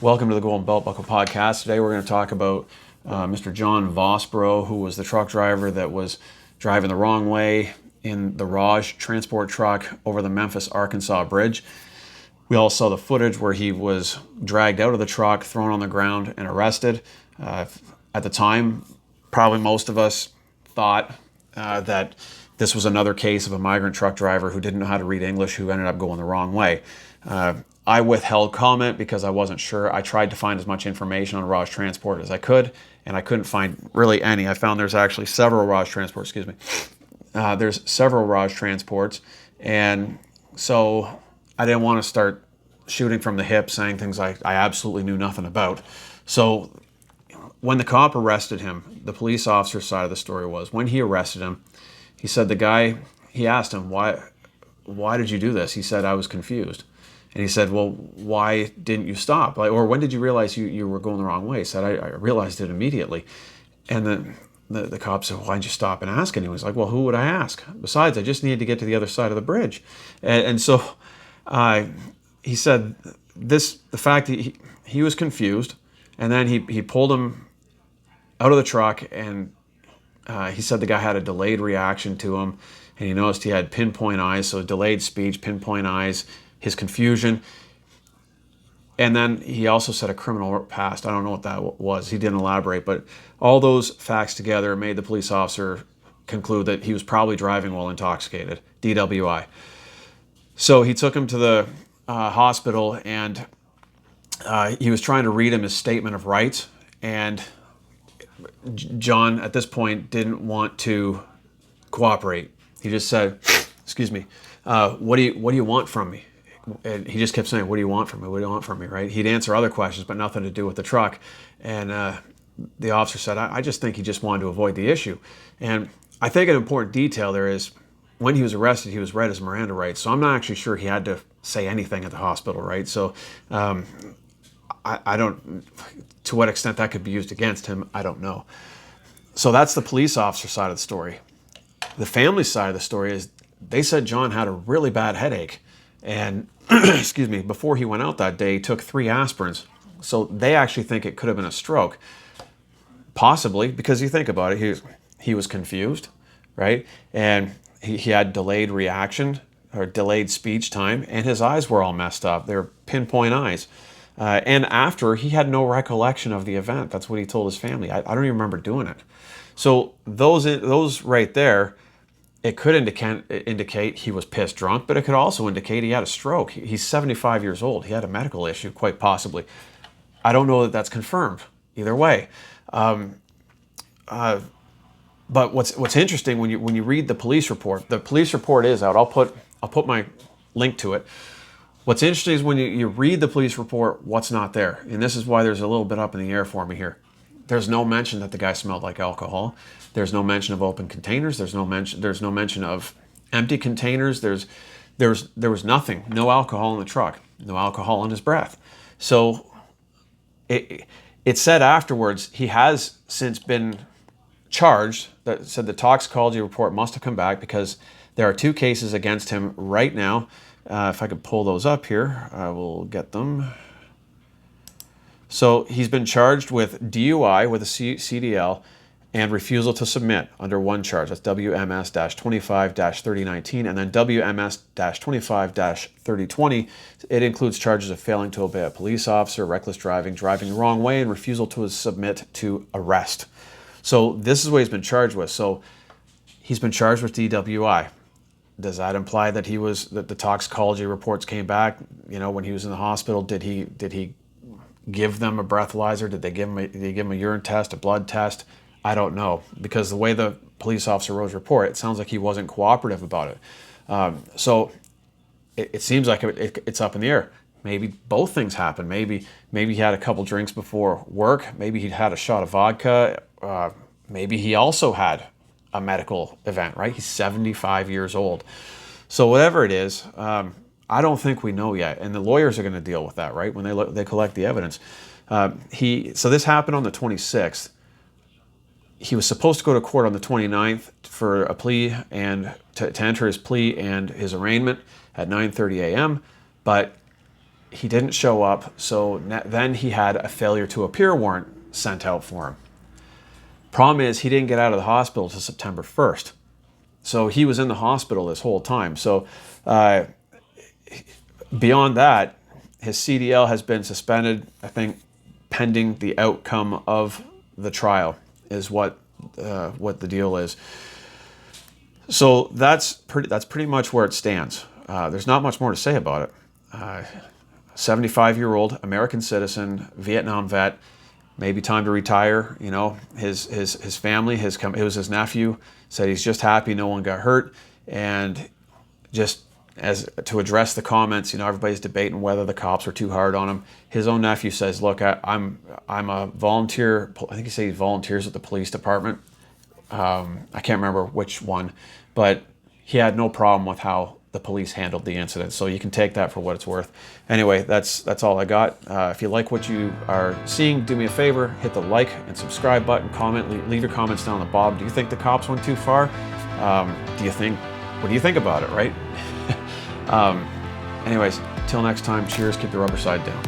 Welcome to the Golden Belt Buckle Podcast. Today we're going to talk about Mr. John Vosburgh, who was the truck driver that was driving the wrong way in the Raj Transport truck over the Memphis, Arkansas bridge. We all saw the footage where he was dragged out of the truck, thrown on the ground, and arrested. At the time, probably most of us thought that this was another case of a migrant truck driver who didn't know how to read English, who ended up going the wrong way. I withheld comment because I wasn't sure. I tried to find as much information on Raj Transport as I could, and I couldn't find really any. I found there's actually several Raj Transports, there's several Raj Transports, and so I didn't want to start shooting from the hip, saying things I absolutely knew nothing about. So when the cop arrested him, the police officer's side of the story was, when he arrested him, he said he asked him, why did you do this? He said, I was confused. And he said, well, why didn't you stop? Or when did you realize you were going the wrong way? He said, I realized it immediately. And then the cop said, why'd you stop and ask? And he was like, well, who would I ask? Besides, I just needed to get to the other side of the bridge. And so he said the fact that he was confused, and then he pulled him out of the truck, and he said the guy had a delayed reaction to him, and he noticed he had pinpoint eyes, so delayed speech, pinpoint eyes, his confusion. And then he also said a criminal past. I don't know what that was. He didn't elaborate, but all those facts together made the police officer conclude that he was probably driving while intoxicated, DWI. So he took him to the hospital, and he was trying to read him his statement of rights, and John, at this point, didn't want to cooperate. He just said, excuse me, what do you want from me? And he just kept saying, what do you want from me? What do you want from me, right? He'd answer other questions, but nothing to do with the truck. And the officer said, I just think he just wanted to avoid the issue. And I think an important detail there is, when he was arrested, he was read his Miranda rights. So I'm not actually sure he had to say anything at the hospital, right? So I don't, to what extent that could be used against him, I don't know. So that's the police officer side of the story. The family side of the story is, they said John had a really bad headache. And, excuse me, before he went out that day, he took 3 aspirins. So they actually think it could have been a stroke. Possibly, because you think about it, he was confused, right? And he had delayed reaction, or delayed speech time, and his eyes were all messed up. They were pinpoint eyes. And after, he had no recollection of the event. That's what he told his family. I don't even remember doing it. So those right there, it could indicate he was pissed drunk, but it could also indicate he had a stroke. He's 75 years old. He had a medical issue, quite possibly. I don't know that that's confirmed either way. But what's interesting when you read the police report is out. I'll put my link to it. What's interesting is when you read the police report, what's not there, and this is why there's a little bit up in the air for me here. There's no mention that the guy smelled like alcohol. There's no mention of open containers. There's no mention of empty containers. There was nothing. No alcohol in the truck. No alcohol in his breath. So it said afterwards he has since been charged. That said the toxicology report must have come back, because there are 2 cases against him right now. If I could pull those up here, I will get them. So he's been charged with DUI with a CDL and refusal to submit under one charge. That's WMS-25-3019, and then WMS-25-3020. It includes charges of failing to obey a police officer, reckless driving, driving the wrong way, and refusal to submit to arrest. So this is what he's been charged with. So he's been charged with DWI. Does that imply that that the toxicology reports came back? When he was in the hospital, did he give them a breathalyzer? Did they give him a urine test, a blood test? I don't know, because the way the police officer wrote his report, it sounds like he wasn't cooperative about it. So it seems like it's up in the air. Maybe both things happened. Maybe he had a couple drinks before work. Maybe he'd had a shot of vodka. Maybe he also had a medical event, right? He's 75 years old. So whatever it is, I don't think we know yet, and the lawyers are going to deal with that, right? When they collect the evidence. So this happened on the 26th. He was supposed to go to court on the 29th for a plea and to enter his plea and his arraignment at 9:30 a.m. But he didn't show up, so then he had a failure to appear warrant sent out for him. Problem is, he didn't get out of the hospital till September 1st. So he was in the hospital this whole time. So beyond that, his CDL has been suspended, I think, pending the outcome of the trial is what the deal is. So that's pretty much where it stands. There's not much more to say about it. 75-year-old American citizen, Vietnam vet, maybe time to retire. You know, his family, it was his nephew, said he's just happy no one got hurt, and just as to address the comments, you know, everybody's debating whether the cops were too hard on him. His own nephew says, "Look, I'm a volunteer. I think he said he volunteers at the police department. I can't remember which one, but he had no problem with how the police handled the incident. So you can take that for what it's worth." Anyway, that's all I got. If you like what you are seeing, do me a favor, hit the like and subscribe button, comment, leave your comments down the bottom. Do you think the cops went too far? What do you think about it, right? Anyways, till next time, cheers, keep the rubber side down.